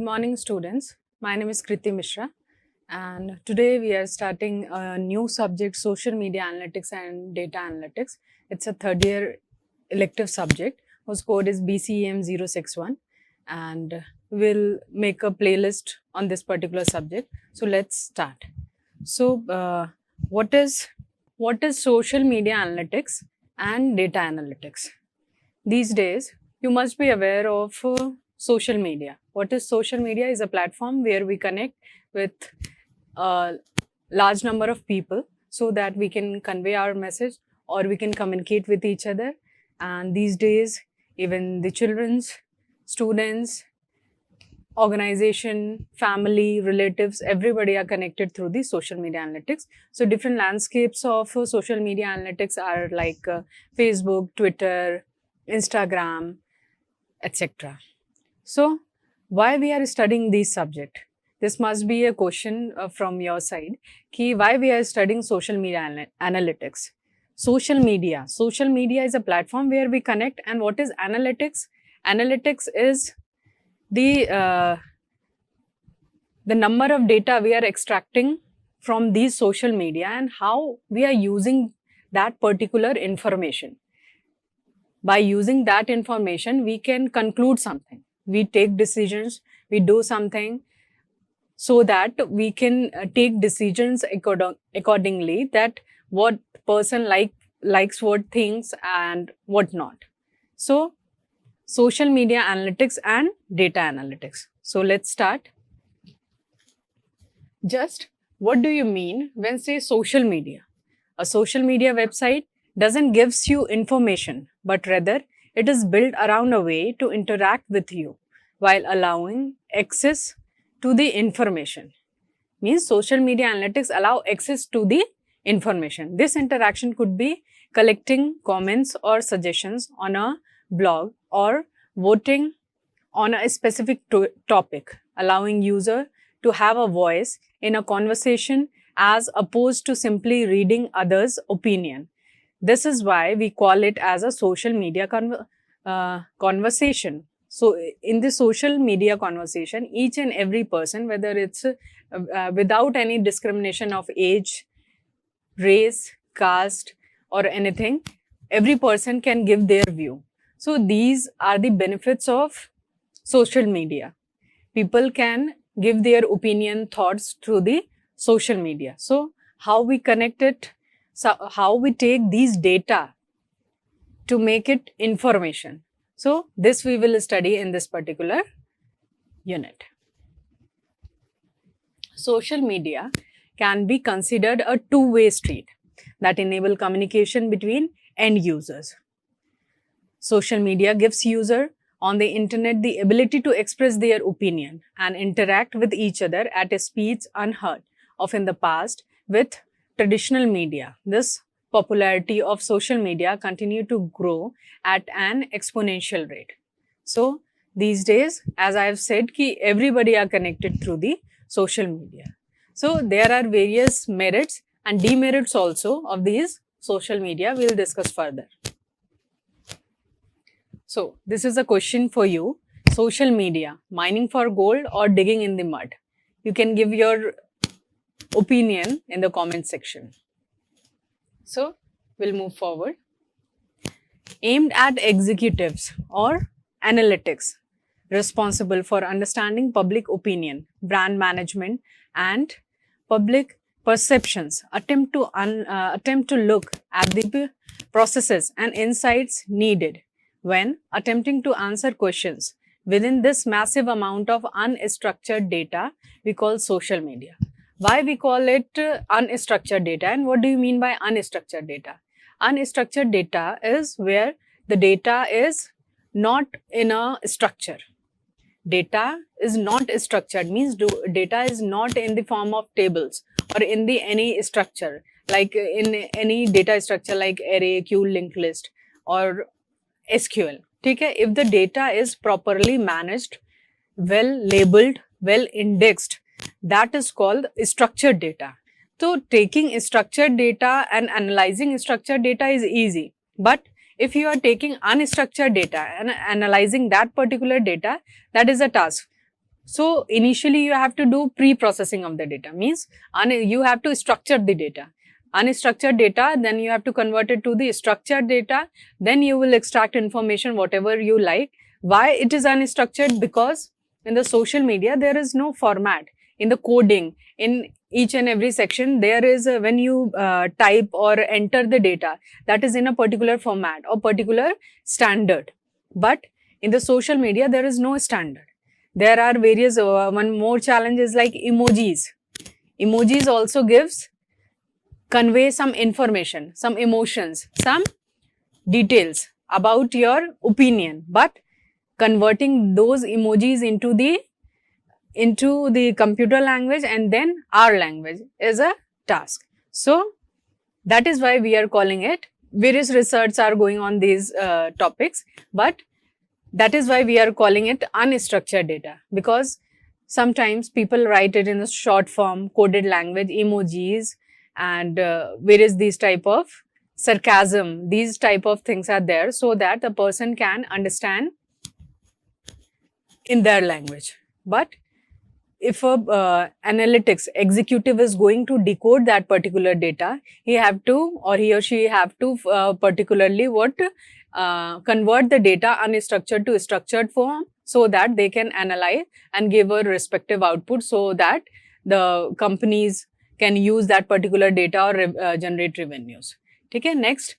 morning, students. My name is Kriti Mishra, and today we are starting a new subject, social media analytics and data analytics. It's a third year elective subject whose code is BCEM061, and we'll make a playlist on this particular subject. So let's start. So, what is social media analytics and data analytics? These days, you must be aware of social media. What is social media? Is a platform where we connect with a large number of people so that we can convey our message or we can communicate with each other. And these days, even the children's, students, organization, family, relatives, everybody are connected through the social media analytics. So different landscapes of social media analytics are like Facebook, Twitter, Instagram, etc. So why we are studying this subject? This must be a question from your side. Ki why we are studying social media analytics? Social media is a platform where we connect. And what is analytics? Analytics is the number of data we are extracting from these social media and how we are using that particular information. By using that information, we can conclude something. We take decisions, we do something so that we can take decisions accordingly, that what person likes what things and what not. So, social media analytics and data analytics. So, let's start. Just what do you mean when say social media? A social media website doesn't gives you information, but rather it is built around a way to interact with you while allowing access to the information. Means social media analytics allow access to the information. This interaction could be collecting comments or suggestions on a blog or voting on a specific topic, allowing user to have a voice in a conversation as opposed to simply reading others' opinion. This is why we call it as a social media conversation. So, in the social media conversation, each and every person, whether it's without any discrimination of age, race, caste or anything, every person can give their view. So, these are the benefits of social media. People can give their opinion, thoughts through the social media. So, how we connect it? So, how we take these data to make it information. So, this we will study in this particular unit. Social media can be considered a two-way street that enable communication between end users. Social media gives user on the internet the ability to express their opinion and interact with each other at a speed unheard of in the past with traditional media. This popularity of social media continue to grow at an exponential rate. So, these days, as I have said, ki everybody are connected through the social media. So, there are various merits and demerits also of these social media. We will discuss further. So, this is a question for you. Social media, mining for gold or digging in the mud? You can give your opinion in the comment section. So, we'll move forward. Aimed at executives or analytics responsible for understanding public opinion, brand management and public perceptions, attempt to look at the processes and insights needed when attempting to answer questions within this massive amount of unstructured data we call social media. Why we call it unstructured data, and what do you mean by unstructured data? Unstructured data is where the data is not in a structure. Data is not structured, means data is not in the form of tables or in the any structure, like in any data structure like array, queue, linked list or SQL. Okay? If the data is properly managed, well labeled, well indexed, that is called structured data. So, taking structured data and analyzing structured data is easy. But if you are taking unstructured data and analyzing that particular data, that is a task. So initially you have to do pre-processing of the data, means you have to structure the data. Unstructured data, then you have to convert it to the structured data, then you will extract information whatever you like. Why it is unstructured? Because in the social media there is no format. In the coding, in each and every section, there is when you type or enter the data, that is in a particular format or particular standard. But in the social media there is no standard. There are various, one more challenge is like emojis. Emojis also convey some information, some emotions, some details about your opinion, but converting those emojis into the computer language and then our language is a task. So that is why we are calling it, various research are going on these topics, but that is why we are calling it unstructured data, because sometimes people write it in a short form, coded language, emojis, and various these type of sarcasm, these type of things are there so that the person can understand in their language. But if a analytics executive is going to decode that particular data, he have to, or he or she have to particularly convert the data unstructured to structured form so that they can analyze and give a respective output so that the companies can use that particular data or generate revenues. Okay, next,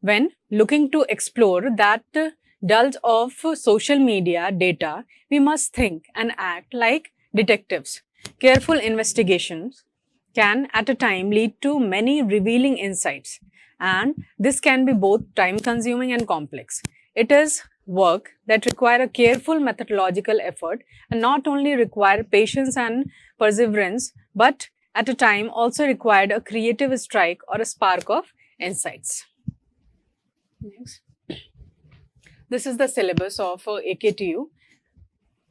when looking to explore that dulls of social media data, we must think and act like detectives. Careful investigations can at a time lead to many revealing insights, and this can be both time consuming and complex. It is work that require a careful methodological effort and not only require patience and perseverance, but at a time also required a creative strike or a spark of insights. Next. This is the syllabus of AKTU.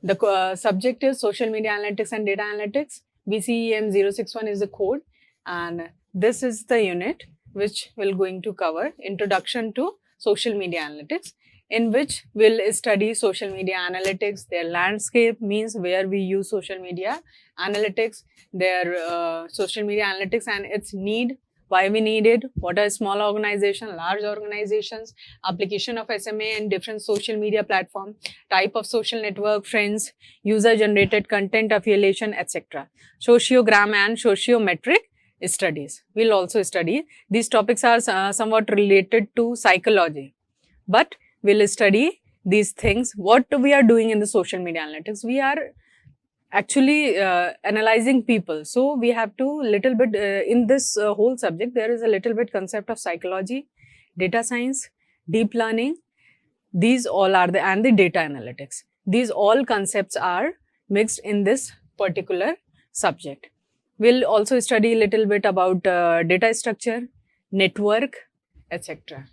The subject is Social Media Analytics and Data Analytics. BCEM 061 is the code, and this is the unit which we're going to cover, Introduction to Social Media Analytics, in which we'll study social media analytics, their landscape, means where we use social media analytics, their social media analytics and its need, why we need it, what are small organizations, large organizations, application of SMA and different social media platform, type of social network, friends, user-generated content, affiliation, etc. Sociogram and sociometric studies. We'll also study. These topics are somewhat related to psychology, but we'll study these things. What we are doing in the social media analytics, we are actually analyzing people. So we have to little bit in this whole subject, there is a little bit concept of psychology, data science, deep learning. These all are and the data analytics. These all concepts are mixed in this particular subject. We'll also study a little bit about data structure, network, etc.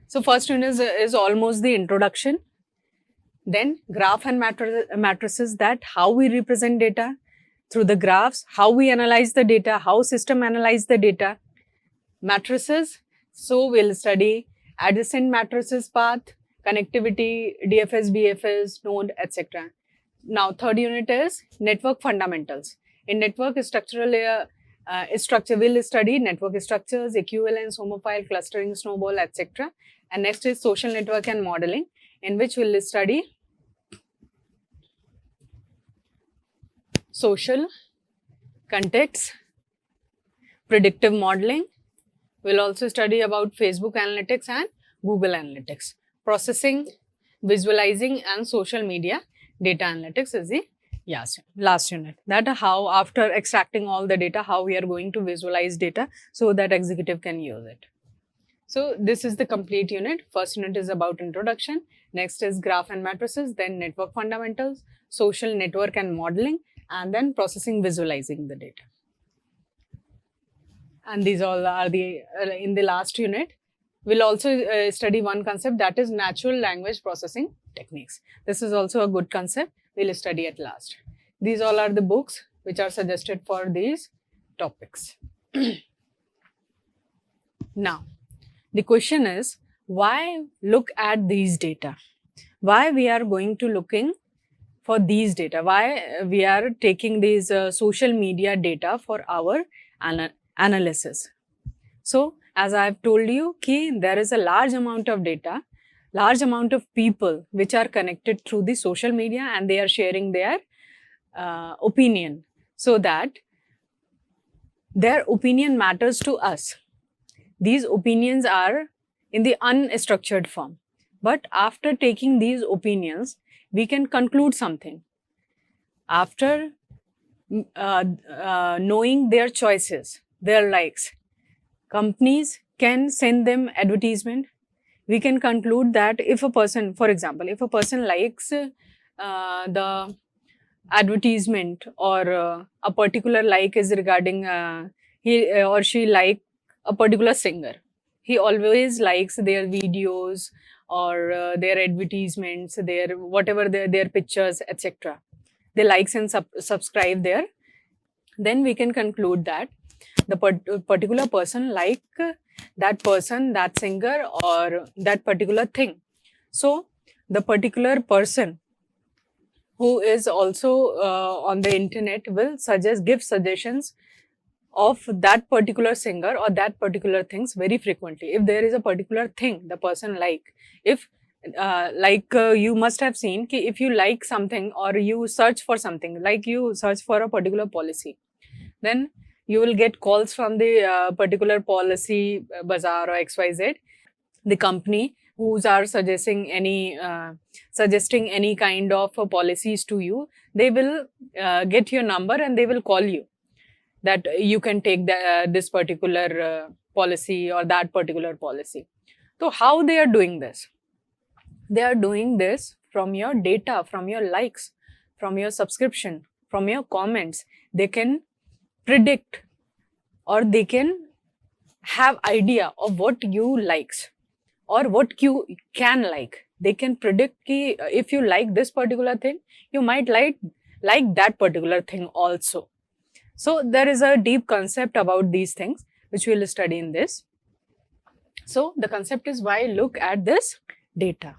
So first unit is almost the introduction. Then graph and matrices, that how we represent data through the graphs, how we analyze the data, how system analyze the data. Matrices, so we'll study adjacent matrices path, connectivity, DFS, BFS, node, etc. Now third unit is network fundamentals. In network structural structure, we'll study network structures, equivalence, homophile, clustering, snowball, etc. And next is social network and modeling, in which we'll study social, context, predictive modeling. We'll also study about Facebook analytics and Google analytics. Processing, visualizing and social media data analytics is the last unit. That how after extracting all the data, how we are going to visualize data so that executive can use it. So this is the complete unit. First unit is about introduction. Next is graph and matrices, then network fundamentals, social network and modeling, and then processing, visualizing the data. And these all are the in the last unit. We'll also study one concept, that is natural language processing techniques. This is also a good concept. We'll study at last. These all are the books which are suggested for these topics. Now, the question is, why look at these data? Why we are going to looking for these data, why we are taking these social media data for our analysis. So, as I have told you, there is a large amount of data, large amount of people which are connected through the social media, and they are sharing their opinion, so that their opinion matters to us. These opinions are in the unstructured form. But after taking these opinions, we can conclude something. After knowing their choices, their likes, companies can send them advertisement. We can conclude that if a person, for example, if a person likes the advertisement, or a particular like is regarding he or she like a particular singer, he always likes their videos or their advertisements, their whatever their pictures, etc. They likes and subscribe there. Then we can conclude that the particular person like that person, that singer, or that particular thing. So the particular person who is also on the internet will give suggestions of that particular singer or that particular things very frequently. If there is a particular thing the person if you must have seen ki if you like something or you search for something, like you search for a particular policy, then you will get calls from the particular policy bazaar or XYZ, the company who's are suggesting any kind of policies to you. They will get your number and they will call you that you can take this particular policy or that particular policy. So how they are doing this? They are doing this from your data, from your likes, from your subscription, from your comments. They can predict, or they can have idea of what you likes or what you can like. They can predict ki if you like this particular thing, you might like that particular thing also. So there is a deep concept about these things which we will study in this. So the concept is, why look at this data?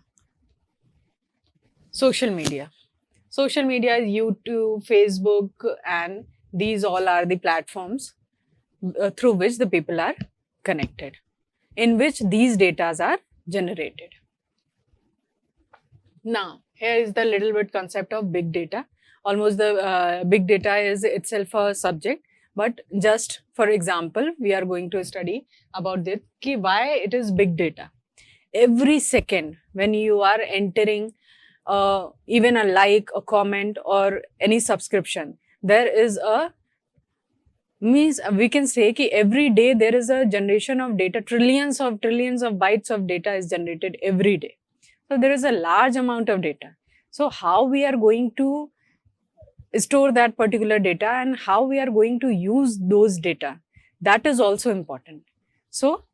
Social media. Social media is YouTube, Facebook, and these all are the platforms through which the people are connected, in which these data are generated. Now, here is the little bit concept of big data. Almost the big data is itself a subject, but just for example, we are going to study about this, why it is big data. Every second when you are entering even a like, a comment, or any subscription, there is we can say that every day there is a generation of data. Trillions of bytes of data is generated every day. So there is a large amount of data. So how we are going to store that particular data and how we are going to use those data, that is also important. So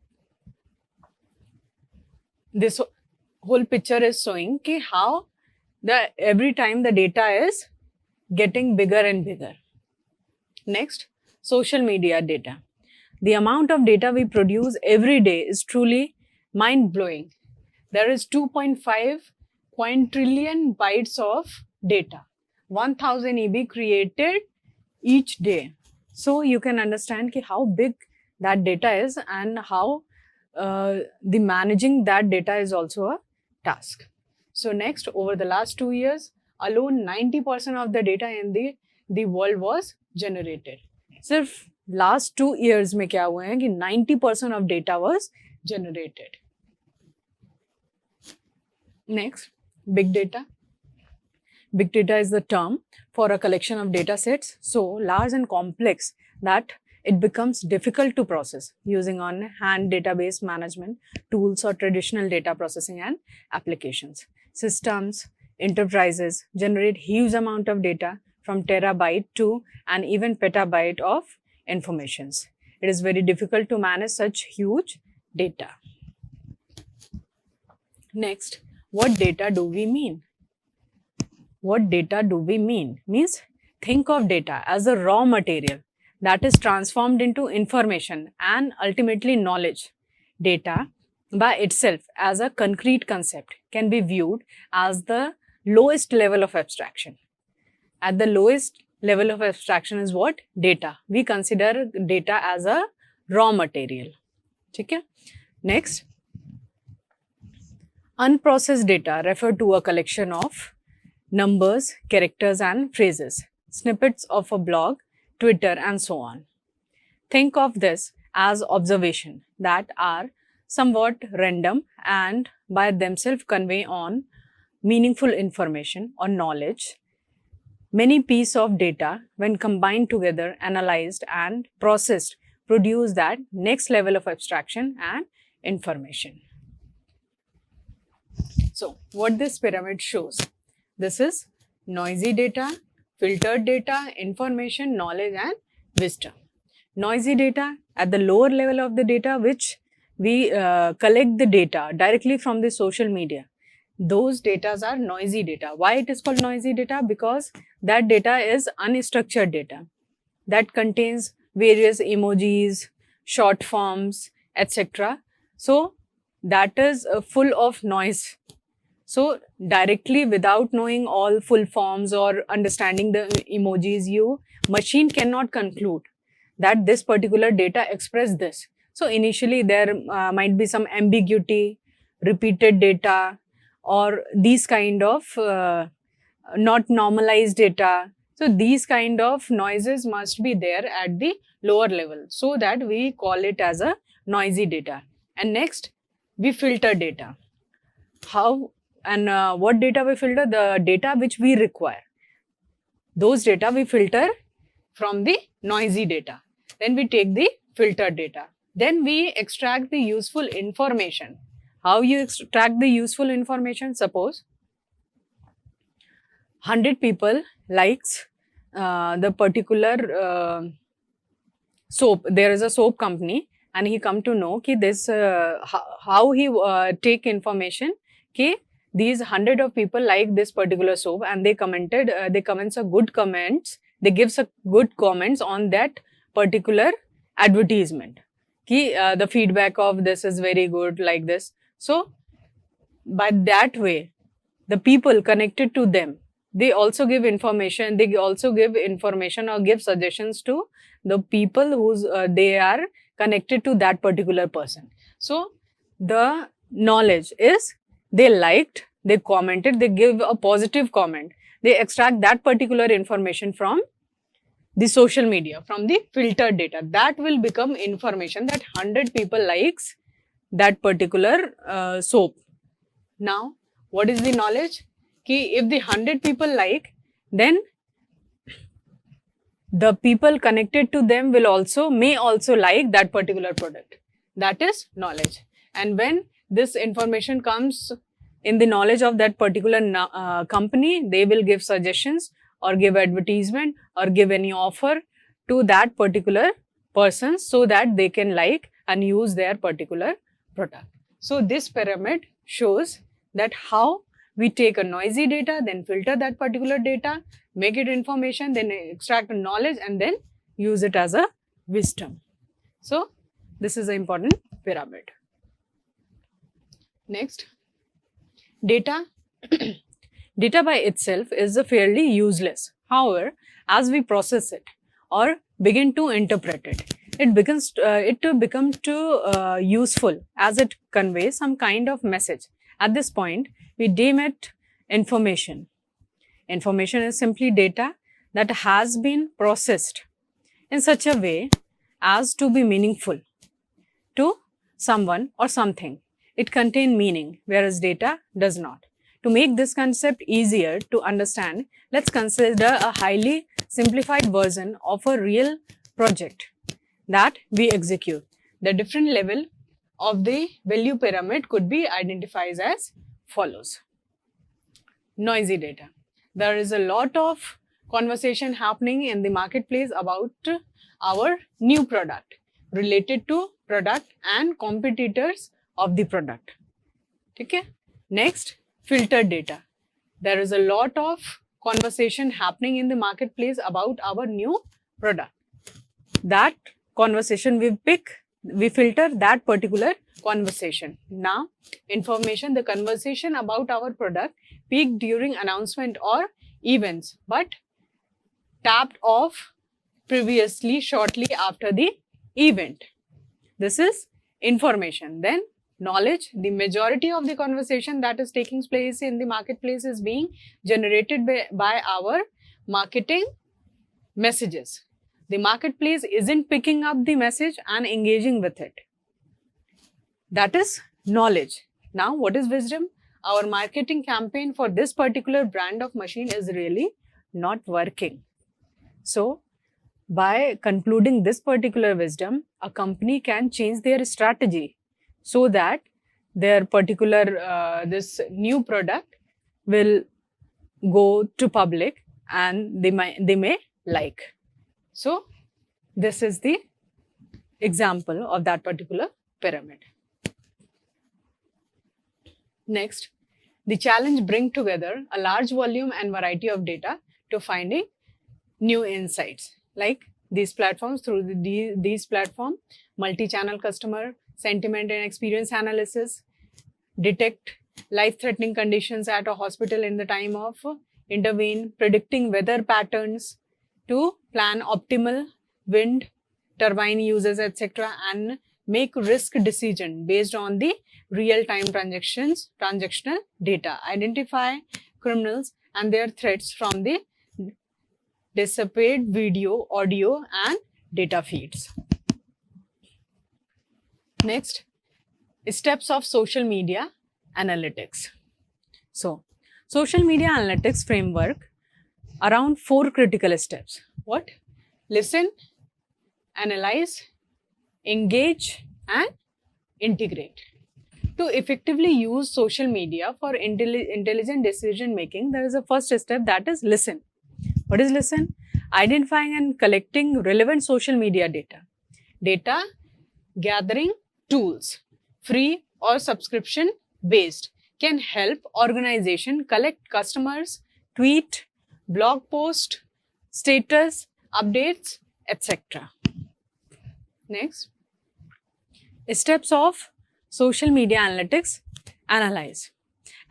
this whole picture is showing how every time the data is getting bigger and bigger. Next, social media data. The amount of data we produce every day is truly mind-blowing. There is 2.5 quintillion bytes of data, 1000 EB created each day. So you can understand how big that data is and how the managing that data is also a task. So next, over the last 2 years alone, 90% of the data in the world was generated. सिर्फ last 2 years में क्या हुआ है कि 90% of data was generated. Next, big data. Big data is the term for a collection of data sets so large and complex that it becomes difficult to process using on hand database management tools or traditional data processing and applications. Systems, enterprises generate huge amount of data from terabyte to and even petabyte of informations. It is very difficult to manage such huge data. Next, what data do we mean? What data do we mean? Means think of data as a raw material that is transformed into information and ultimately knowledge. Data by itself as a concrete concept can be viewed as the lowest level of abstraction. At the lowest level of abstraction is what? Data. We consider data as a raw material. Okay? Next, unprocessed data refer to a collection of numbers, characters and phrases, snippets of a blog, Twitter and so on. Think of this as observation that are somewhat random and by themselves convey on meaningful information or knowledge. Many pieces of data, when combined together, analyzed and processed, produce that next level of abstraction and information. So, what this pyramid shows? This is noisy data, filtered data, information, knowledge and wisdom. Noisy data, at the lower level of the data, which we collect the data directly from the social media. Those data are noisy data. Why it is called noisy data? Because that data is unstructured data that contains various emojis, short forms, etc. So that is full of noise. So directly, without knowing all full forms or understanding the emojis, machine cannot conclude that this particular data express this. So initially there might be some ambiguity, repeated data, or these kind of not normalized data. So these kind of noises must be there at the lower level, so that we call it as a noisy data. And next, we filter data. How and what data we filter? The data which we require. Those data we filter from the noisy data. Then we take the filtered data. Then we extract the useful information. How you extract the useful information? Suppose 100 people likes the particular soap. There is a soap company and he come to know ki this how he take information ki these 100 of people like this particular soap and they commented, they comments a good comments, they gives a good comments on that particular advertisement. Ki the feedback of this is very good, like this. So by that way, the people connected to them, they also give information, or give suggestions to the people who's they are connected to that particular person. So the knowledge is they liked, they commented, they give a positive comment, they extract that particular information from the social media, from the filtered data. That will become information that 100 people likes that particular soap. Now, what is the knowledge? Ki if the 100 people like, then the people connected to them may also like that particular product. That is knowledge. And when this information comes in the knowledge of that particular company, they will give suggestions or give advertisement or give any offer to that particular person so that they can like and use their particular product. So this pyramid shows that how we take a noisy data, then filter that particular data, make it information, then extract knowledge and then use it as a wisdom. So this is an important pyramid. Next, data. Data by itself is fairly useless. However, as we process it or begin to interpret it, it becomes useful as it conveys some kind of message. At this point, we deem it information. Information is simply data that has been processed in such a way as to be meaningful to someone or something. It contains meaning, whereas data does not. To make this concept easier to understand, let's consider a highly simplified version of a real project that we execute. The different level of the value pyramid could be identified as follows. Noisy data. There is a lot of conversation happening in the marketplace about our new product, related to product and competitors of the product. Okay? Next, filtered data. There is a lot of conversation happening in the marketplace about our new product. That conversation we filter that particular conversation. Now, information, the conversation about our product peaked during announcement or events, but tapped off previously shortly after the event. This is information. Then knowledge, the majority of the conversation that is taking place in the marketplace is being generated by our marketing messages. The marketplace isn't picking up the message and engaging with it. That is knowledge. Now, what is wisdom? Our marketing campaign for this particular brand of machine is really not working. So, by concluding this particular wisdom, a company can change their strategy so that their particular this new product will go to public and they may like. So, this is the example of that particular pyramid. Next, the challenge bring together a large volume and variety of data to finding new insights. Like these platforms, through these platform, multi-channel customer sentiment and experience analysis, detect life-threatening conditions at a hospital in the time of intervene, predicting weather patterns to plan optimal wind turbine uses, etc., and make risk decision based on the real-time transactional data, identify criminals and their threats from the dissipated video, audio, and data feeds. Next, steps of social media analytics. So, social media analytics framework around 4 critical steps. What? Listen, analyze, engage, and integrate. To effectively use social media for intelligent decision making, there is a first step, that is listen. What is listen? Identifying and collecting relevant social media data. Data gathering tools, free or subscription based, can help organization collect customers, tweet, blog post, status, updates, etc. Next, steps of social media analytics. Analyze.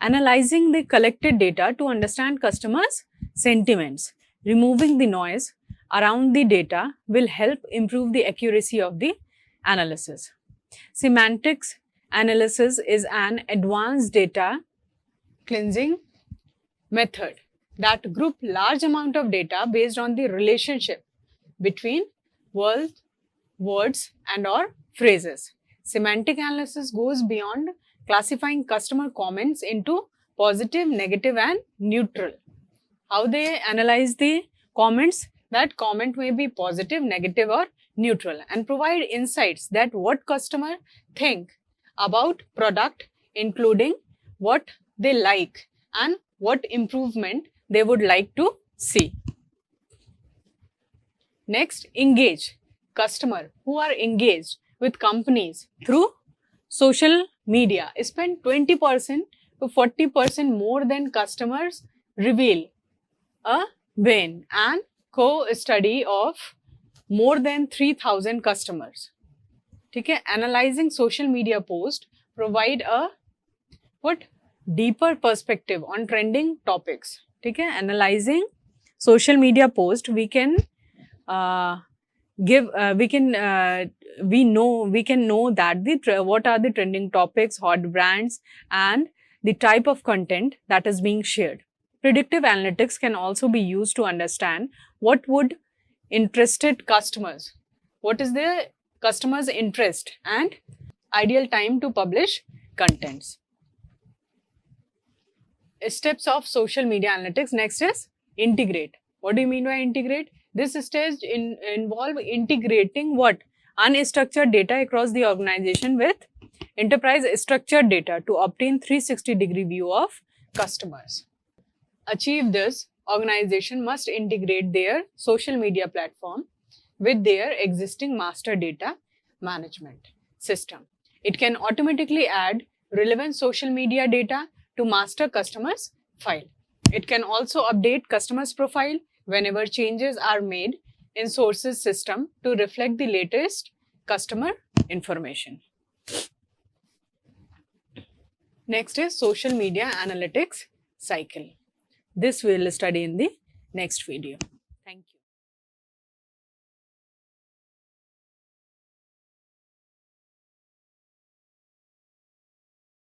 Analyzing the collected data to understand customers' sentiments. Removing the noise around the data will help improve the accuracy of the analysis. Semantics analysis is an advanced data cleansing method that group large amount of data based on the relationship between words and or phrases. Semantic analysis goes beyond classifying customer comments into positive, negative, and neutral. How they analyze the comments? That comment may be positive, negative, or neutral, and provide insights that what customer think about product, including what they like and what improvement they would like to see. Next, engage. Customer who are engaged with companies through social media spend 20% to 40% more than customers reveal a Bain and Co study of more than 3,000 customers. Okay, analyzing social media post provide a deeper perspective on trending topics. Okay, analyzing social media post, we can we can know that what are the trending topics, hot brands, and the type of content that is being shared. Predictive analytics can also be used to understand what would interested customers, what is their customers' interest, and ideal time to publish contents. Steps of social media analytics. Next is integrate. What do you mean by integrate? This stage involve integrating what? Unstructured data across the organization with enterprise structured data to obtain 360-degree view of customers. Achieve this, organization must integrate their social media platform with their existing master data management system. It can automatically add relevant social media data to master customers file. It can also update customers profile whenever changes are made in sources system to reflect the latest customer information. Next is social media analytics cycle. This we will study in the next video. Thank you.